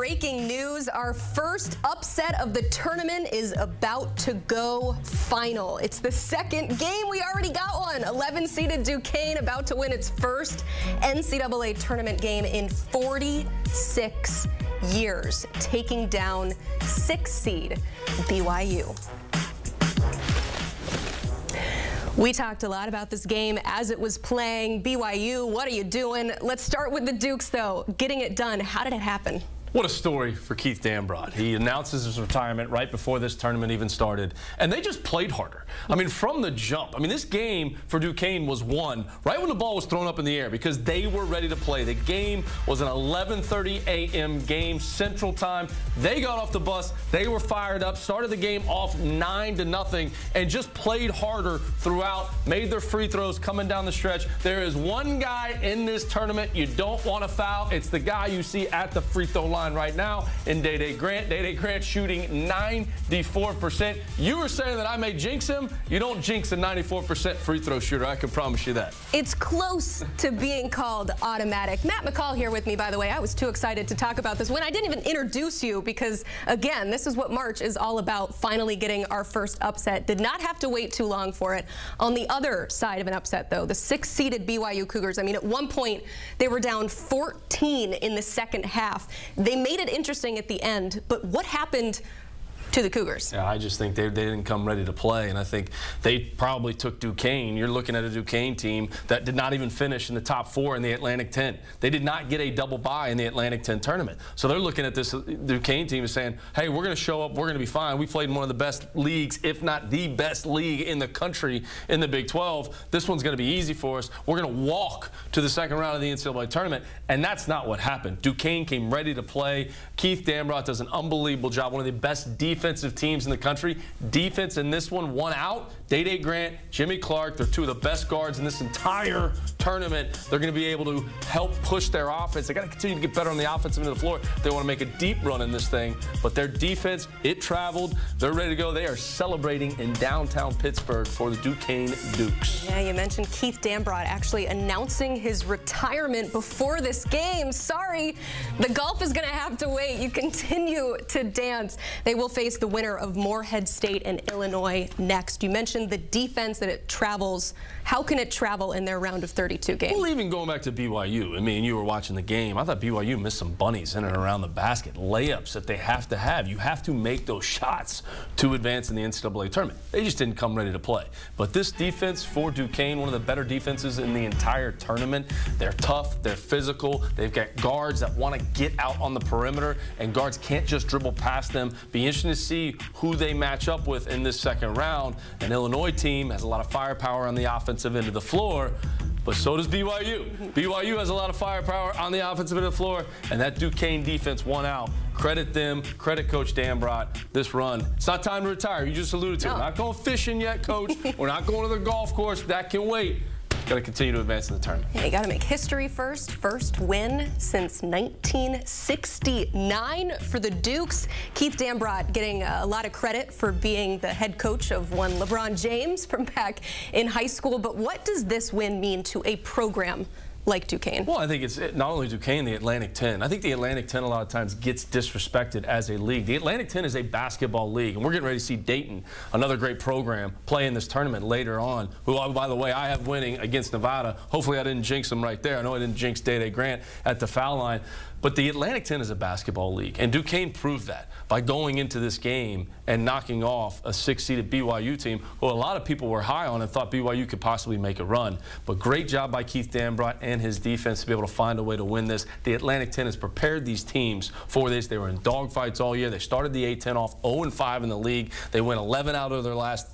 breaking news. Our first upset of the tournament is about to go final. It's the second game. We already got one. 11-seeded Duquesne about to win its first NCAA tournament game in 46 years, taking down 6-seed BYU. We talked a lot about this game as it was playing. BYU, what are you doing? Let's start with the Dukes, though. Getting it done. How did it happen? What a story for Keith Dambrot. He announces his retirement right before this tournament even started, and they just played harder. I mean, from the jump. I mean, this game for Duquesne was won right when the ball was thrown up in the air because they were ready to play. The game was an 11:30 a.m. game, Central Time. They got off the bus. They were fired up, started the game off 9-0, and just played harder throughout, made their free throws coming down the stretch. There is one guy in this tournament you don't want to foul. It's the guy you see at the free throw line right now in Day Grant. Day Grant shooting 94%. You were saying that I may jinx him. You don't jinx a 94% free throw shooter. I can promise you that. It's close to being called automatic. Matt McCall here with me, by the way. I was too excited to talk about this when I didn't even introduce you because, again, this is what March is all about, finally getting our first upset. Did not have to wait too long for it. On the other side of an upset, though, the 6-seeded BYU Cougars. I mean, at one point, they were down 14 in the second half. They made it interesting at the end, but what happened to the Cougars? Yeah, I just think they didn't come ready to play, and I think they probably took Duquesne. You're looking at a Duquesne team that did not even finish in the top 4 in the Atlantic 10. They did not get a double bye in the Atlantic 10 tournament. So they're looking at this Duquesne team and saying, hey, we're going to show up, we're going to be fine. We played in one of the best leagues, if not the best league in the country in the Big 12. This one's going to be easy for us. We're going to walk to the second round of the NCAA tournament, and that's not what happened. Duquesne came ready to play. Keith Dambrot does an unbelievable job, one of the best defensive teams in the country. Defense in this one won out. Day Grant, Jimmy Clark, they're two of the best guards in this entire tournament. They're going to be able to help push their offense. They got to continue to get better on the offensive end of the floor. They want to make a deep run in this thing, but their defense, it traveled. They're ready to go. They are celebrating in downtown Pittsburgh for the Duquesne Dukes. Yeah, you mentioned Keith Dambrot actually announcing his retirement before this game. Sorry, the golf is going to have to wait. You continue to dance. They will face the winner of Morehead State and Illinois next. You mentioned the defense, that it travels. How can it travel in their round of 32 game? Well, even going back to BYU, I mean, you were watching the game. I thought BYU missed some bunnies in and around the basket, layups that they have to have. You have to make those shots to advance in the NCAA tournament. They just didn't come ready to play. But this defense for Duquesne, one of the better defenses in the entire tournament. They're tough, they're physical, they've got guards that want to get out on the perimeter, and guards can't just dribble past them. Be interesting to see who they match up with in this second round. An Illinois team has a lot of firepower on the offensive end of the floor, but so does BYU. BYU has a lot of firepower on the offensive end of the floor, and that Duquesne defense won out. Credit them, credit Coach Dambrot. This run, it's not time to retire. You just alluded to it. We're not going fishing yet, Coach. We're not going to the golf course. That can wait. Got to continue to advance in the tournament. Yeah, you got to make history first. First win since 1969 for the Dukes. Keith Dambrot getting a lot of credit for being the head coach of one LeBron James from back in high school. But what does this win mean to a program like Duquesne? Well, I think it's not only Duquesne, the Atlantic 10. I think the Atlantic 10 a lot of times gets disrespected as a league. The Atlantic 10 is a basketball league, and we're getting ready to see Dayton, another great program, play in this tournament later on, who, by the way, I have winning against Nevada. Hopefully I didn't jinx them right there. I know I didn't jinx Day Grant at the foul line. But the Atlantic 10 is a basketball league, and Duquesne proved that by going into this game and knocking off a 6-seeded BYU team, who a lot of people were high on and thought BYU could possibly make a run. But great job by Keith Dambrot and his defense to be able to find a way to win this. The Atlantic 10 has prepared these teams for this. They were in dogfights all year. They started the A-10 off 0-5 in the league. They went 11 out of their last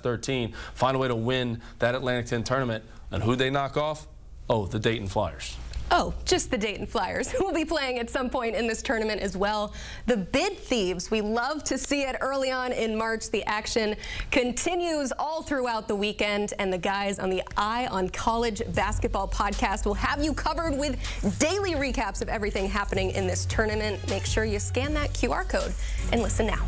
13. Find a way to win that Atlantic 10 tournament. And who'd they knock off? Oh, the Dayton Flyers. Oh, just the Dayton Flyers, who will be playing at some point in this tournament as well. The Bid Thieves, we love to see it early on in March. The action continues all throughout the weekend, and the guys on the Eye on College Basketball podcast will have you covered with daily recaps of everything happening in this tournament. Make sure you scan that QR code and listen now.